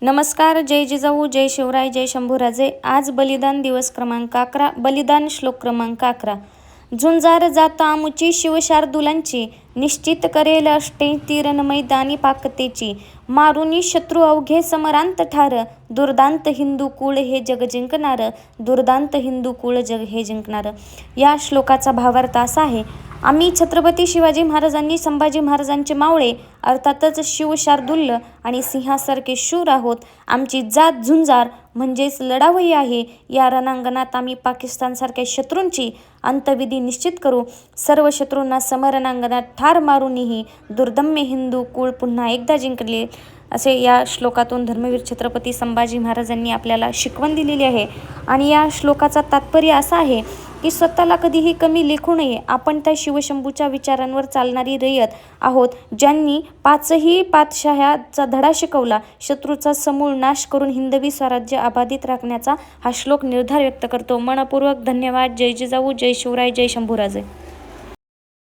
नमस्कार. जय जिजाऊ, जय शिवराय, जय शंभूराजे. आज बलिदान दिवस क्रमांक 11. बलिदान श्लोक क्रमांक 11. झुंजार जात आमुची शिवशार्दूलांची, निश्चित करेल अष्टे तीरण मैदानी पाकतेची. मारुनी शत्रू अवघे समरांत ठार, दुर्दांत हिंदू कुळ हे जग जिंकणार, दुर्दांत हिंदू कुळ जग हे जिंकणार. या श्लोकाचा भावार्थ असा आहे, आम्ही छत्रपती शिवाजी महाराजांनी संभाजी महाराजांचे मावळे अर्थातच शिवशार्दूल आणि सिंहासारखे शूर आहोत. आमची जात झुंजार म्हणजेच लढावई आहे. या रणांगणात आम्ही पाकिस्तानसारख्या शत्रूंची अंतविधी निश्चित करू. सर्व शत्रूंना समरणांगणात ठार मारूनही दुर्दम्य हिंदू कुळ पुन्हा एकदा जिंकले, असे या श्लोकातून धर्मवीर छत्रपती संभाजी महाराजांनी आपल्याला शिकवण दिलेली आहे. आणि या श्लोकाचा तात्पर्य असा आहे की स्वतःला कधीही कमी लेखू नये. आपण त्या शिवशंभूच्या विचारांवर चालणारी रयत आहोत, ज्यांनी पाचही पातशाह्याचा धडा शिकवला. शत्रूचा समूळ नाश करून हिंदवी स्वराज्य अबाधित राखण्याचा हा श्लोक निर्धार व्यक्त करतो. मनपूर्वक धन्यवाद. जय जिजाऊ, जय शिवराय, जय शंभूराजे.